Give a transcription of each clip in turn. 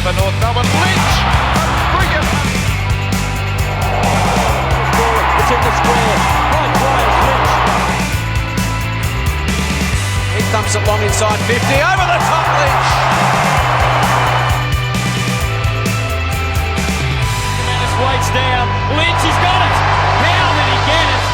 for North Melbourne. Lynch! Brilliant! It's in the square. High players, Lynch. He thumps it long inside 50. Over the top, Lynch. Dennis waits down. Lynch has got it. How did he get it?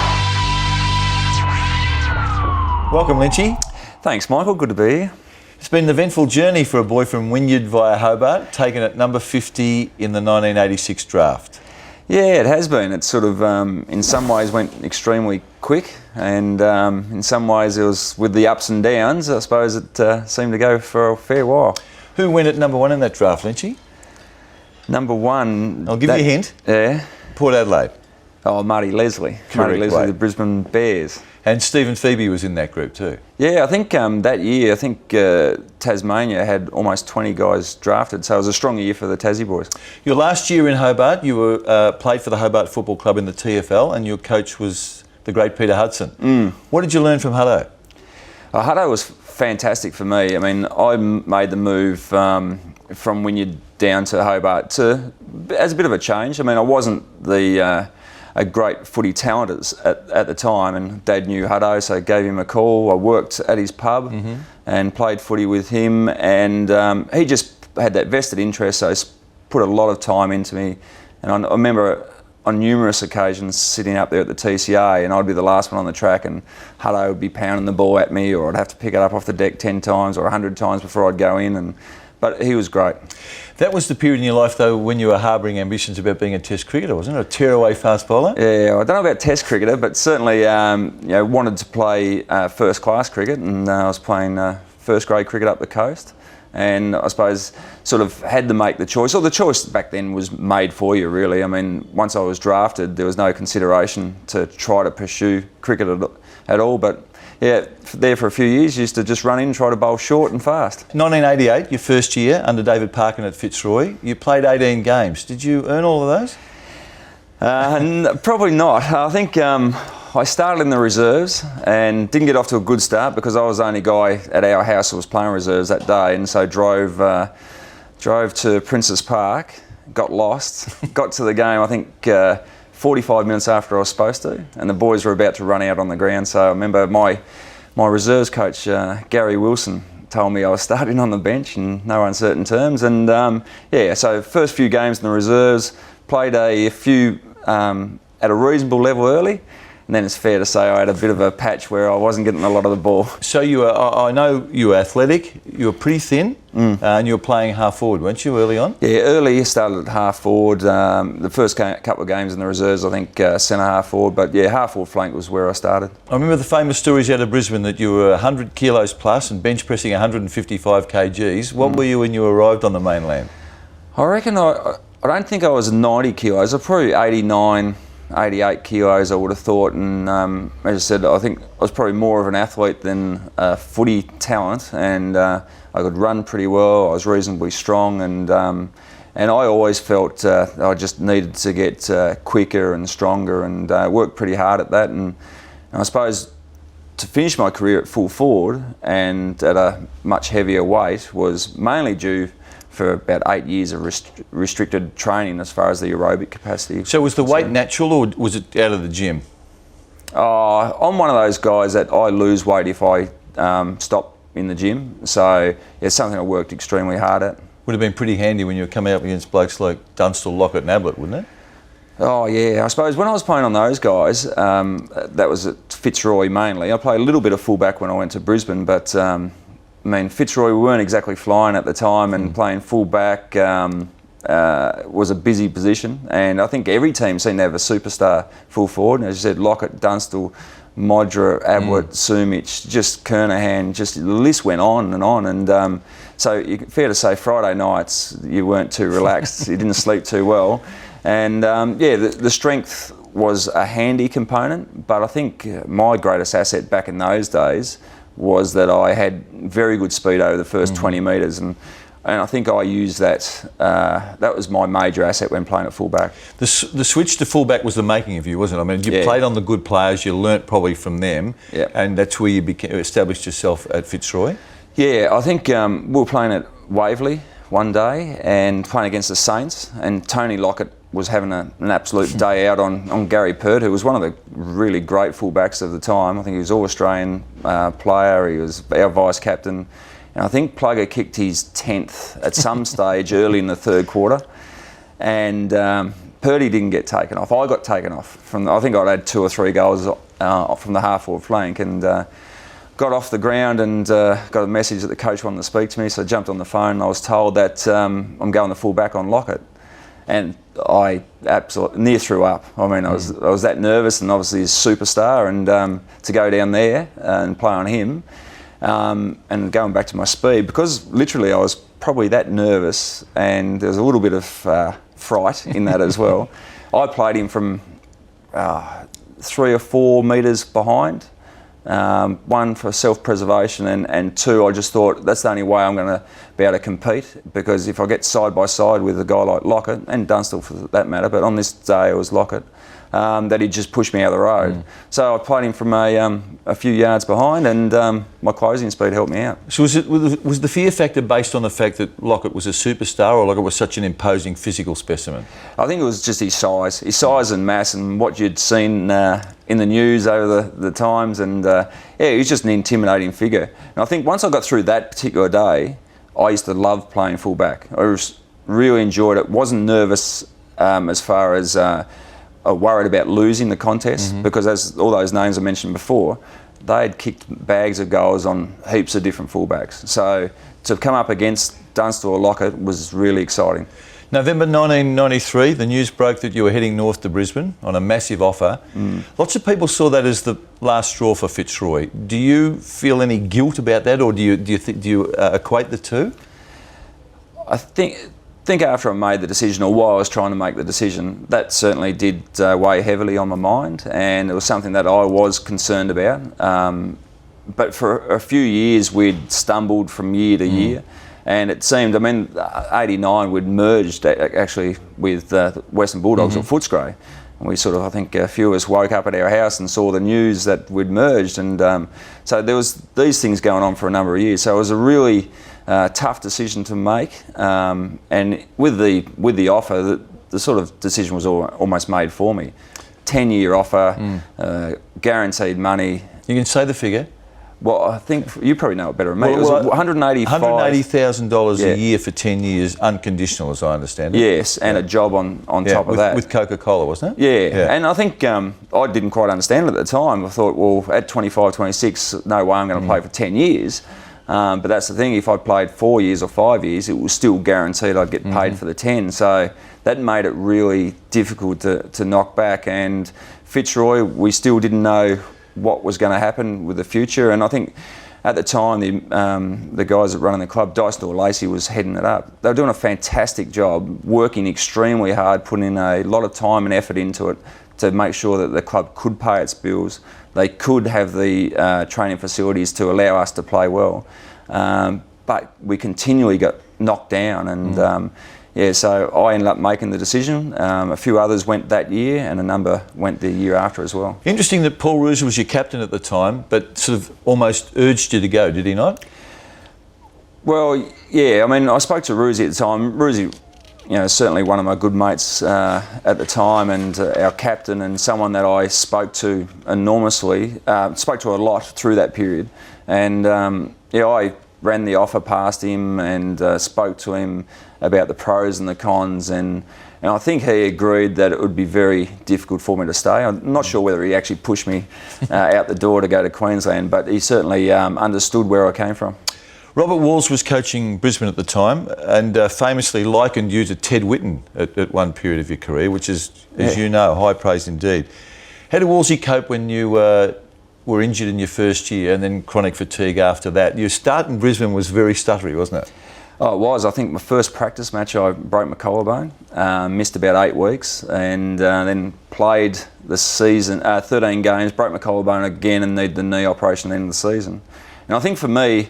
Welcome, Lynchy. Thanks, Michael. Good to be here. It's been an eventful journey for a boy from Wynyard via Hobart, taken at number 50 in the 1986 draft. Yeah, it has been. It sort of, in some ways, went extremely quick, and in some ways, it was with the ups and downs. I suppose it seemed to go for a fair while. Who went at number 1 in that draft, Lynchy? Number 1. I'll give you a hint. Yeah. Port Adelaide. Oh, Marty Leslie. Correct, Marty Leslie, right. the Brisbane Bears. And Stephen Phoebe was in that group too. Yeah, I think that year, Tasmania had almost 20 guys drafted, so it was a strong year for the Tassie boys. Your last year in Hobart, you were played for the Hobart Football Club in the TFL, and your coach was the great Peter Hudson. What did you learn from Hutto? Hutto was fantastic for me. I mean, I made the move from Wynyard down to Hobart as a bit of a change. I mean, I wasn't a great footy talent at the time, and Dad knew Hutto, so I gave him a call. I worked at his pub and played footy with him, and he just had that vested interest, so he put a lot of time into me. And I remember on numerous occasions sitting up there at the TCA, and I'd be the last one on the track, and Hutto would be pounding the ball at me, or I'd have to pick it up off the deck 10 times or 100 times before I'd go in. But he was great. That was the period in your life, though, when you were harbouring ambitions about being a Test cricketer, wasn't it? A tearaway fast bowler? Yeah, I don't know about Test cricketer, but certainly wanted to play first-class cricket, and I was playing first-grade cricket up the coast. And I suppose sort of had to make the choice, or the choice back then was made for you, really. I mean, once I was drafted, there was no consideration to try to pursue cricket at all, but yeah, there for a few years, used to just run in and try to bowl short and fast. 1988, your first year under David Parkin at Fitzroy, you played 18 games. Did you earn all of those? Probably not. I think I started in the reserves and didn't get off to a good start because I was the only guy at our house who was playing reserves that day, and so drove to Princes Park, got lost, got to the game, I think 45 minutes after I was supposed to, and the boys were about to run out on the ground. So I remember my reserves coach, Gary Wilson, told me I was starting on the bench in no uncertain terms. And so first few games in the reserves, played a few at a reasonable level early, and then it's fair to say I had a bit of a patch where I wasn't getting a lot of the ball. So I know you were athletic, you were pretty thin, and you were playing half forward, weren't you, early on? Yeah, early, started at half forward. The first couple of games in the reserves, I think centre half forward, but yeah, half forward flank was where I started. I remember the famous stories out of Brisbane that you were 100 kilos plus and bench pressing 155 kgs. What were you when you arrived on the mainland? I reckon I don't think I was 90 kilos, I was probably 89, 88 kilos, I would have thought, and as I said, I think I was probably more of an athlete than a footy talent, and I could run pretty well, I was reasonably strong, and I always felt I just needed to get quicker and stronger, and worked pretty hard at that, and I suppose to finish my career at full forward and at a much heavier weight was mainly due for about 8 years of restricted training as far as the aerobic capacity. So was the weight natural, or was it out of the gym? I'm one of those guys that I lose weight if I stop in the gym. So it's something I worked extremely hard at. Would have been pretty handy when you were coming up against blokes like Dunstall, Lockett and Ablett, wouldn't it? Oh yeah, I suppose when I was playing on those guys, that was at Fitzroy mainly. I played a little bit of fullback when I went to Brisbane, but I mean, Fitzroy, we weren't exactly flying at the time, and playing full-back was a busy position. And I think every team seemed to have a superstar full forward. And as you said, Lockett, Dunstall, Modra, Ablett, Sumich, just Kernahan, just the list went on. And so fair to say Friday nights you weren't too relaxed, you didn't sleep too well. And the strength was a handy component, but I think my greatest asset back in those days was that I had very good speed over the first 20 metres, and I think I used that. That was my major asset when playing at fullback. The switch to fullback was the making of you, wasn't it? I mean, you played on the good players, you learnt probably from them, and that's where you established yourself at Fitzroy. Yeah, I think we were playing at Waverley one day and playing against the Saints, and Tony Lockett was having an absolute day out on Gary Pert, who was one of the really great fullbacks of the time. I think he was All-Australian player, he was our vice-captain. And I think Plugger kicked his 10th at some stage early in the third quarter. And Purdy didn't get taken off. I got taken off. I think I'd had 2 or 3 goals from the half-forward flank, and got off the ground and got a message that the coach wanted to speak to me. So I jumped on the phone and I was told that I'm going to full back on Lockett. And I absolutely near threw up. I mean, I was that nervous, and obviously he's a superstar, and to go down there and play on him, and going back to my speed, because literally I was probably that nervous, and there was a little bit of fright in that as well. I played him from 3 or 4 metres behind. One for self-preservation, and 2, I just thought that's the only way I'm going to be able to compete, because if I get side by side with a guy like Lockett, and Dunstall for that matter, but on this day it was Lockett, that he'd just push me out of the road. So I played him from a few yards behind, and my closing speed helped me out. So was the fear factor based on the fact that Lockett was a superstar, or Lockett was such an imposing physical specimen? I think it was just his size and mass, and what you'd seen in the news over the times, and he was just an intimidating figure. And I think once I got through that particular day, I used to love playing fullback. I really enjoyed it. Wasn't nervous as far as worried about losing the contest, because as all those names I mentioned before, they had kicked bags of goals on heaps of different fullbacks. So to come up against Dunstall or Lockett was really exciting. November 1993, the news broke that you were heading north to Brisbane on a massive offer. Lots of people saw that as the last straw for Fitzroy. Do you feel any guilt about that, or do you equate the two? I think after I made the decision, or while I was trying to make the decision, that certainly did weigh heavily on my mind, and it was something that I was concerned about. But for a few years, we'd stumbled from year to year. And it seemed, 89 we'd merged actually with Western Bulldogs or Footscray. And we sort of, I think a few of us woke up at our house and saw the news that we'd merged. And so there was these things going on for a number of years. So it was a really tough decision to make. And with the offer, the sort of decision was almost made for me. 10-year offer, guaranteed money. You can say the figure. Well, I think you probably know it better than me. It was $180,000 a year for 10 years, unconditional, as I understand it. Yes, and a job on top of that. With Coca-Cola, wasn't it? Yeah. And I think I didn't quite understand it at the time. I thought, well, at 25, 26, no way I'm going to play for 10 years. But that's the thing, if I played 4 years or 5 years, it was still guaranteed I'd get paid for the 10. So that made it really difficult to knock back. And Fitzroy, we still didn't know what was going to happen with the future, and I think at the time the guys that running the club, Dyson or Lacey, was heading it up. They were doing a fantastic job, working extremely hard, putting in a lot of time and effort into it to make sure that the club could pay its bills, they could have the training facilities to allow us to play well, but we continually got knocked down, and so I ended up making the decision. A few others went that year, and a number went the year after as well. Interesting that Paul Roos was your captain at the time, but sort of almost urged you to go, did he not? Well, yeah. I spoke to Roosie at the time. Roosie, certainly one of my good mates at the time, and our captain, and someone that I spoke to enormously, spoke to a lot through that period. And I ran the offer past him and spoke to him about the pros and the cons, and I think he agreed that it would be very difficult for me to stay. I'm not sure whether he actually pushed me out the door to go to Queensland, but he certainly understood where I came from. Robert Walls was coaching Brisbane at the time, and famously likened you to Ted Whitten at one period of your career, which is, as you know, high praise indeed. How did Wallsy cope when you were injured in your first year and then chronic fatigue after that? Your start in Brisbane was very stuttery, wasn't it? Oh, it was. I think my first practice match I broke my collarbone, missed about 8 weeks, and then played the season, 13 games, broke my collarbone again and needed the knee operation at the end of the season. And I think for me,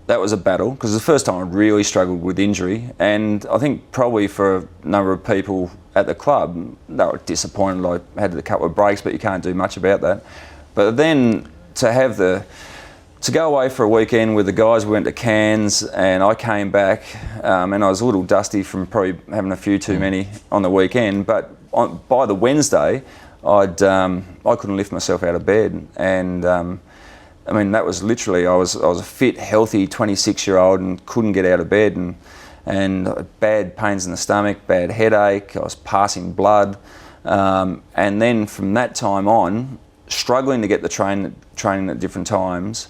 that was a battle, because it was the first time I really struggled with injury, and I think probably for a number of people at the club, they were disappointed I had a couple of breaks, but you can't do much about that. But then to have the to go away for a weekend with the guys. We went to Cairns, and I came back, and I was a little dusty from probably having a few too many on the weekend. But by the Wednesday, I couldn't lift myself out of bed, and I mean, that was literally, I was a fit, healthy 26-year-old and couldn't get out of bed, and bad pains in the stomach, bad headache. I was passing blood, and then from that time on, struggling to get the training at different times.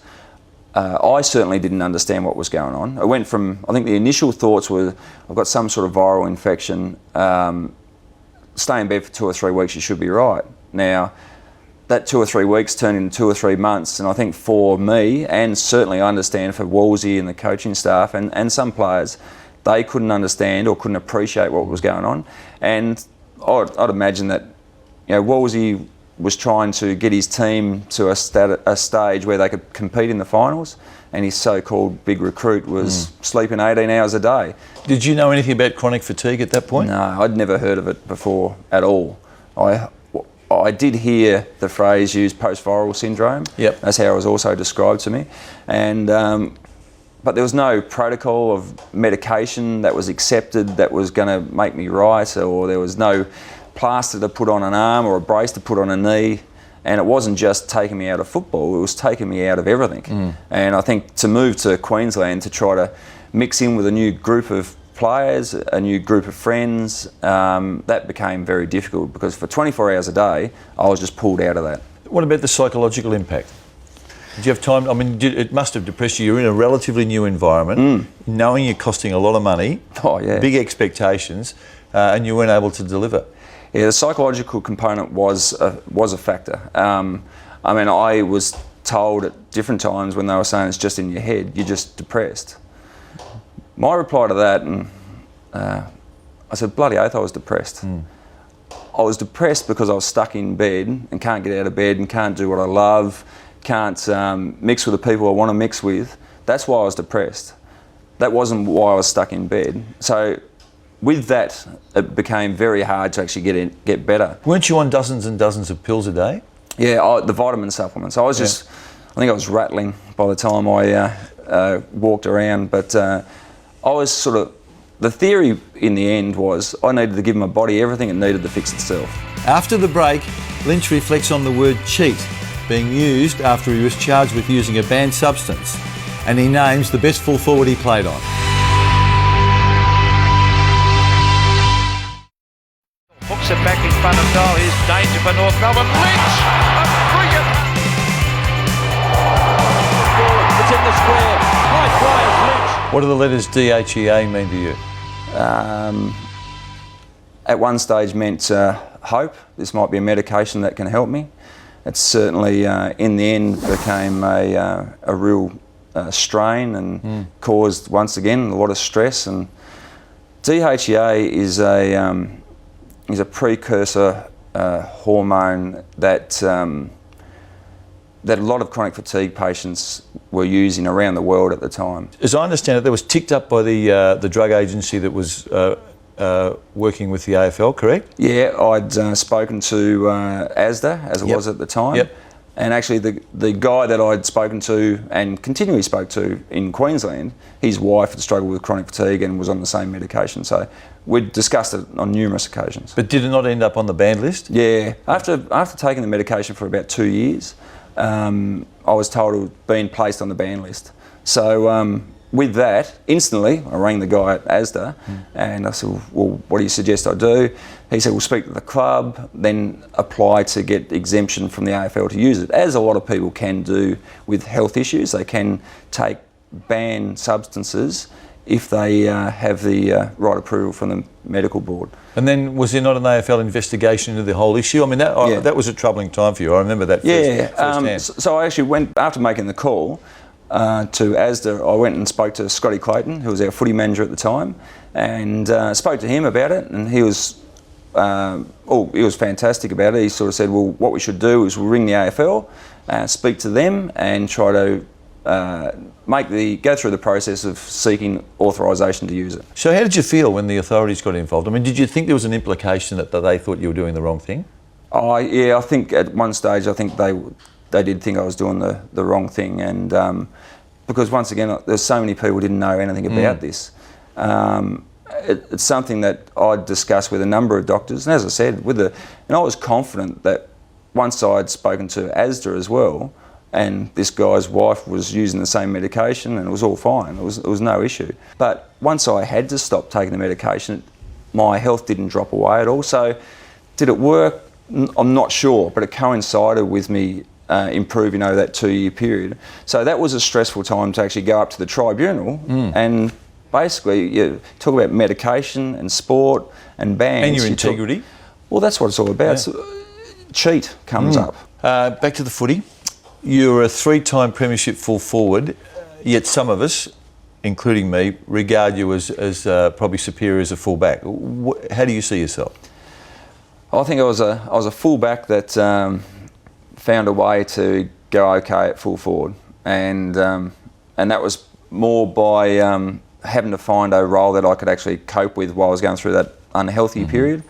I certainly didn't understand what was going on. I went from, I think the initial thoughts were, I've got some sort of viral infection, stay in bed for 2 or 3 weeks, you should be right. Now, that 2 or 3 weeks turned into 2 or 3 months, and I think for me, and certainly I understand for Wolsey and the coaching staff and some players, they couldn't understand or couldn't appreciate what was going on. And I'd imagine that, you know, Wolsey was trying to get his team to a stage where they could compete in the finals, and his so-called big recruit was sleeping 18 hours a day. Did you know anything about chronic fatigue at that point? No, I'd never heard of it before at all. I did hear the phrase used, post-viral syndrome. Yep. That's how it was also described to me. And but there was no protocol of medication that was accepted that was going to make me right, or there was no plaster to put on an arm or a brace to put on a knee. And it wasn't just taking me out of football, it was taking me out of everything. And I think to move to Queensland to try to mix in with a new group of players, a new group of friends, that became very difficult, because for 24 hours a day, I was just pulled out of that. What about the psychological impact? Did you have time? I mean, it must have depressed you. You're in a relatively new environment, knowing you're costing a lot of money, big expectations, and you weren't able to deliver. Yeah, the psychological component was a factor. I mean, I was told at different times when they were saying it's just in your head, you're just depressed. My reply to that, and I said, bloody oath, I was depressed. I was depressed because I was stuck in bed and can't get out of bed and can't do what I love, can't mix with the people I want to mix with. That's why I was depressed. That wasn't why I was stuck in bed. So with that, it became very hard to actually get better. Weren't you on dozens and dozens of pills a day? Yeah, the vitamin supplements. I was just, I think I was rattling by the time I walked around, but I was sort of, the theory in the end was I needed to give my body everything it needed to fix itself. After the break, Lynch reflects on the word cheat being used after he was charged with using a banned substance, and he names the best full forward he played on. Hooks it back in front of goal. Here's danger for North Melbourne. Lynch! A brilliant... It's in the square. High flyers, Lynch. What do the letters DHEA mean to you? At one stage meant hope. This might be a medication that can help me. It certainly, in the end, became a real strain and caused, once again, a lot of stress. And DHEA is a precursor hormone that a lot of chronic fatigue patients were using around the world at the time. As I understand it, that was ticked up by the drug agency that was working with the AFL, correct? Yeah, I'd spoken to ASDA, as it was at the time. Yep. And actually the guy that I'd spoken to and continually spoke to in Queensland, his wife had struggled with chronic fatigue and was on the same medication. So we'd discussed it on numerous occasions. But did it not end up on the banned list? Yeah. After taking the medication for about 2 years, I was told it had been placed on the ban list. So with that, instantly, I rang the guy at ASDA and I said, well, what do you suggest I do? He said, well, speak to the club, then apply to get exemption from the AFL to use it, as a lot of people can do with health issues. They can take banned substances if they have the right approval from the medical board. And then was there not an AFL investigation into the whole issue? I mean, that was a troubling time for you. I remember that firsthand. So I actually went, after making the call to ASDA, I went and spoke to Scotty Clayton, who was our footy manager at the time, and spoke to him about it, and he was fantastic about it. He sort of said, well, what we should do is we'll ring the AFL, speak to them and try to go through the process of seeking authorisation to use it. So how did you feel when the authorities got involved? I mean, did you think there was an implication that they thought you were doing the wrong thing? Yeah, I think at one stage, I think they did think I was doing the wrong thing, and because once again, there's so many people who didn't know anything about this. It's something that I'd discussed with a number of doctors, and as I said, and I was confident that once I'd spoken to ASDA as well, and this guy's wife was using the same medication, and it was all fine. It was no issue. But once I had to stop taking the medication, my health didn't drop away at all. So, did it work? I'm not sure, but it coincided with me improving over that 2-year period. So that was a stressful time to actually go up to the tribunal and basically you talk about medication and sport and bans. And your integrity. Well, that's what it's all about. Yeah. So, cheat comes up. Back to the footy. You're a 3-time premiership full forward, yet some of us, including me, regard you as probably superior as a full-back. How do you see yourself? I think I was a full-back that found a way to go okay at full forward, and that was more by having to find a role that I could actually cope with while I was going through that unhealthy period.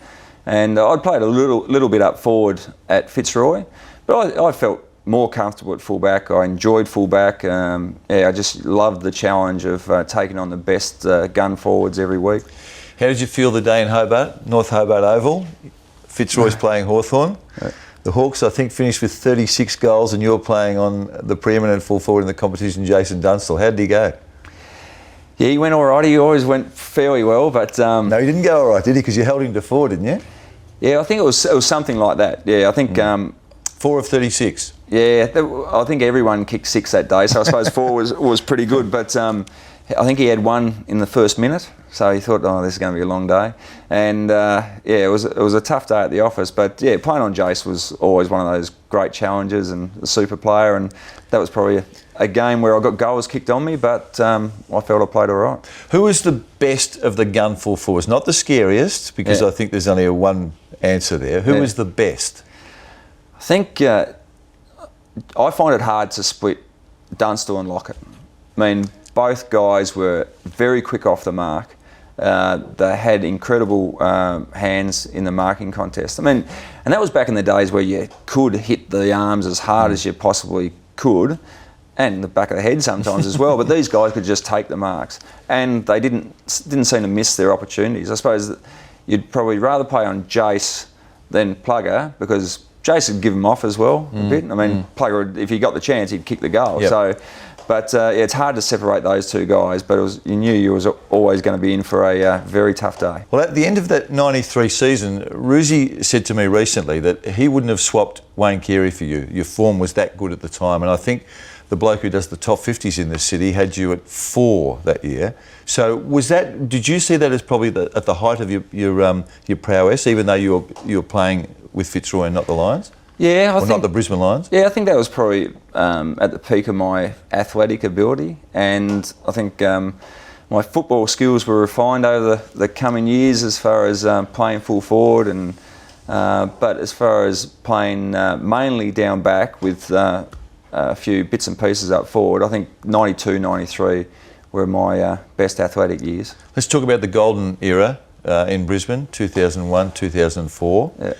And I'd played a little bit up forward at Fitzroy, but I felt more comfortable at fullback. I enjoyed fullback. I just loved the challenge of taking on the best gun forwards every week. How did you feel the day in Hobart, North Hobart Oval? Fitzroy's playing Hawthorn. The Hawks, I think, finished with 36 goals, and you're playing on the preeminent full forward in the competition, Jason Dunstall. How did he go? Yeah, he went all right. He always went fairly well, but... No, he didn't go all right, did he? Because you held him to 4, didn't you? Yeah, I think it was something like that. Yeah, I think... 4 of 36. Yeah, I think everyone kicked 6 that day, so I suppose 4 was pretty good. But I think he had 1 in the first minute, so he thought, oh, this is going to be a long day. And it was a tough day at the office. But yeah, playing on Jace was always one of those great challenges, and a super player. And that was probably a game where I got goals kicked on me, but I felt I played all right. Who was the best of the gun full forwards? Not the scariest, because I think there's only one answer there. Who was the best? I think I find it hard to split Dunstall and Lockett. I mean, both guys were very quick off the mark. They had incredible hands in the marking contest. I mean, and that was back in the days where you could hit the arms as hard as you possibly could, and the back of the head sometimes as well. But these guys could just take the marks, and they didn't seem to miss their opportunities. I suppose that you'd probably rather play on Jace than Plugger, because Jace would give him off as well a bit. I mean, Plugger, if he got the chance, he'd kick the goal. Yep. So, but it's hard to separate those two guys. But you knew you was always going to be in for a very tough day. Well, at the end of that 93 season, Ruzi said to me recently that he wouldn't have swapped Wayne Carey for you. Your form was that good at the time, and I think the bloke who does the top 50s in this city had you at 4 that year. So did you see that as probably at the height of your prowess, even though you were playing with Fitzroy and not the Lions? Yeah, not the Brisbane Lions? Yeah, I think that was probably at the peak of my athletic ability, and I think my football skills were refined over the coming years as far as playing full forward, and but as far as playing mainly down back with a few bits and pieces up forward, I think 92, 93 were my best athletic years. Let's talk about the golden era in Brisbane, 2001, 2004. Yeah.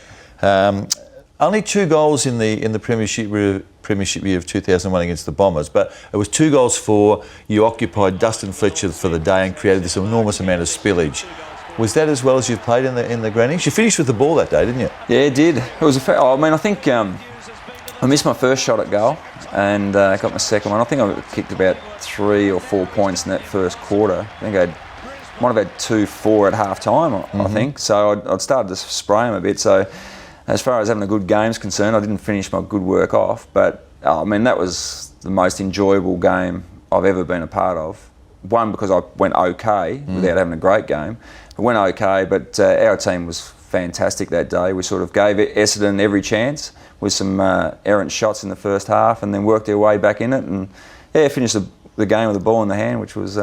Only 2 goals in the premiership year of 2001 against the Bombers, but it was 2 goals for you occupied Dustin Fletcher for the day and created this enormous amount of spillage. Was that as well as you've played in the Grannies? You finished with the ball that day, didn't you? Yeah, it did. It was I think I missed my first shot at goal and got my second one. I think I kicked about 3 or 4 points in that first quarter. I think I might have had 2-4 at half time, I think. So I'd started to spray him a bit. So as far as having a good game's concerned, I didn't finish my good work off. But I mean, that was the most enjoyable game I've ever been a part of. One, because I went okay without having a great game. I went okay, but our team was fantastic that day. We sort of gave Essendon every chance with some errant shots in the first half, and then worked our way back in it, and finished the game with the ball in the hand, which was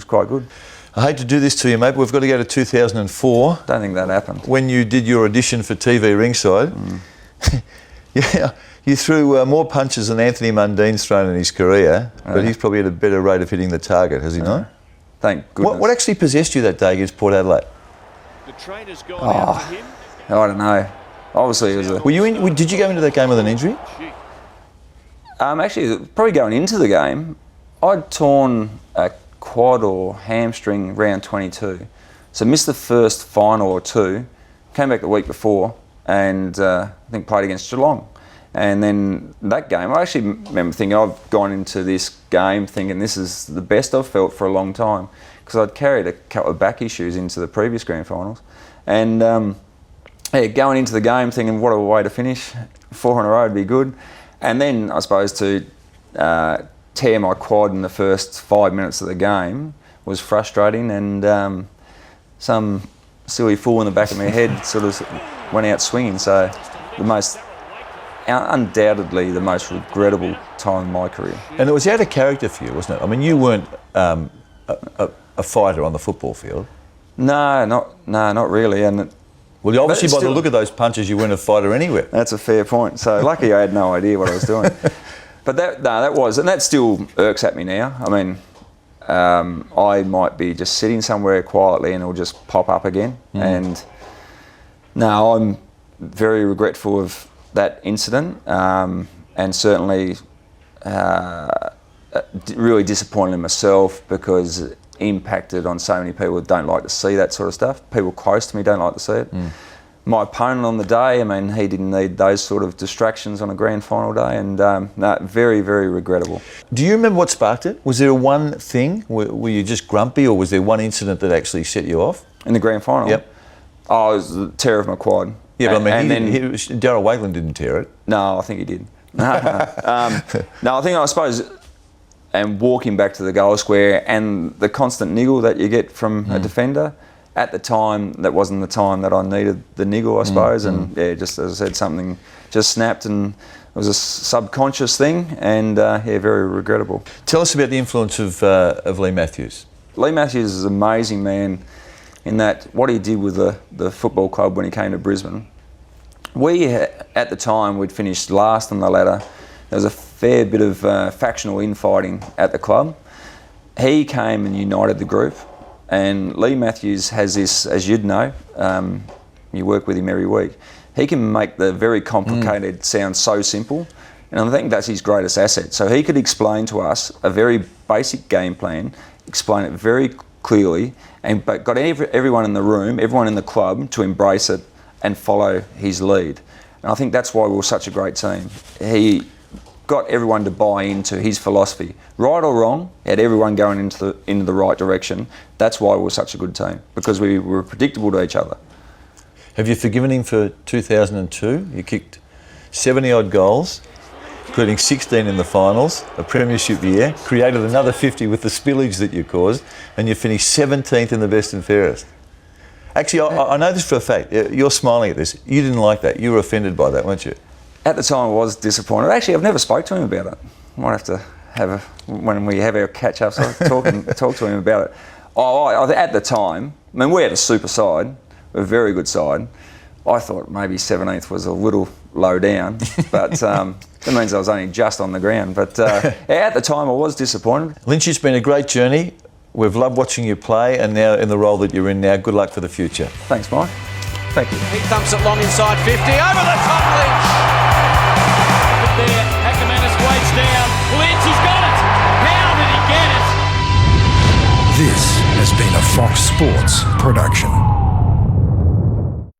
quite good. I hate to do this to you, mate, but we've got to go to 2004. Don't think that happened. When you did your audition for TV Ringside, you threw more punches than Anthony Mundine's thrown in his career, but he's probably at a better rate of hitting the target, has he not? Thank goodness. What actually possessed you that day against Port Adelaide? The trainer's gone out for him. I don't know. Obviously, it was Did you go into that game with an injury? Actually, probably going into the game, I'd torn a quad or hamstring round 22. So missed the first final or two, came back the week before, and I think played against Geelong. And then that game, I actually remember thinking, I've gone into this game thinking this is the best I've felt for a long time, because I'd carried a couple of back issues into the previous grand finals. And going into the game thinking, what a way to finish, 4 in a row would be good. And then I suppose to tear my quad in the first 5 minutes of the game was frustrating, and some silly fool in the back of my head sort of went out swinging. So undoubtedly the most regrettable time in my career. And it was out of character for you, wasn't it? I mean, you weren't a fighter on the football field. No, not really. And well, obviously by the look of those punches, you weren't a fighter anywhere. That's a fair point. So lucky I had no idea what I was doing. But that still irks at me now. I mean, I might be just sitting somewhere quietly and it'll just pop up again. And no, I'm very regretful of that incident, and certainly really disappointed in myself, because it impacted on so many people who don't like to see that sort of stuff. People close to me don't like to see it. My opponent on the day, I mean, he didn't need those sort of distractions on a grand final day, and very, very regrettable. Do you remember what sparked it? Was there one thing? Were you just grumpy, or was there one incident that actually set you off? In the grand final? Yep. Oh, it was the tear of my quad. Yeah, but I mean, Darryl Wagland didn't tear it. No, I think he did. No, I suppose, and walking back to the goal square and the constant niggle that you get from a defender, at the time, that wasn't the time that I needed the niggle, I suppose. And yeah, just as I said, something just snapped, and it was a subconscious thing, and very regrettable. Tell us about the influence of Lee Matthews. Lee Matthews is an amazing man in that what he did with the football club when he came to Brisbane. At the time, we'd finished last on the ladder. There was a fair bit of factional infighting at the club. He came and united the group, and Lee Matthews has this, as you'd know, you work with him every week, he can make the very complicated sound so simple, and I think that's his greatest asset. So he could explain to us a very basic game plan, explain it very clearly, but got everyone in the room, everyone in the club to embrace it and follow his lead. And I think that's why we were such a great team. He got everyone to buy into his philosophy. Right or wrong, he had everyone going into the right direction. That's why we were such a good team, because we were predictable to each other. Have you forgiven him for 2002? You kicked 70-odd goals, including 16 in the finals, a premiership year, created another 50 with the spillage that you caused, and you finished 17th in the best and fairest. Actually, I know this for a fact. You're smiling at this. You didn't like that. You were offended by that, weren't you? At the time, I was disappointed. Actually, I've never spoke to him about it. Might have to when we have our catch-ups, talk to him about it. At the time, I mean, we had a super side, a very good side. I thought maybe 17th was a little low down, but that means I was only just on the ground. But at the time, I was disappointed. Lynch, it's been a great journey. We've loved watching you play, and now in the role that you're in now, good luck for the future. Thanks, Mike. Thank you. He thumps it long inside 50, over the top, Lynch! There, Ackermanis waits down. Lynch, he's got it! How did he get it? This has been a Fox Sports production.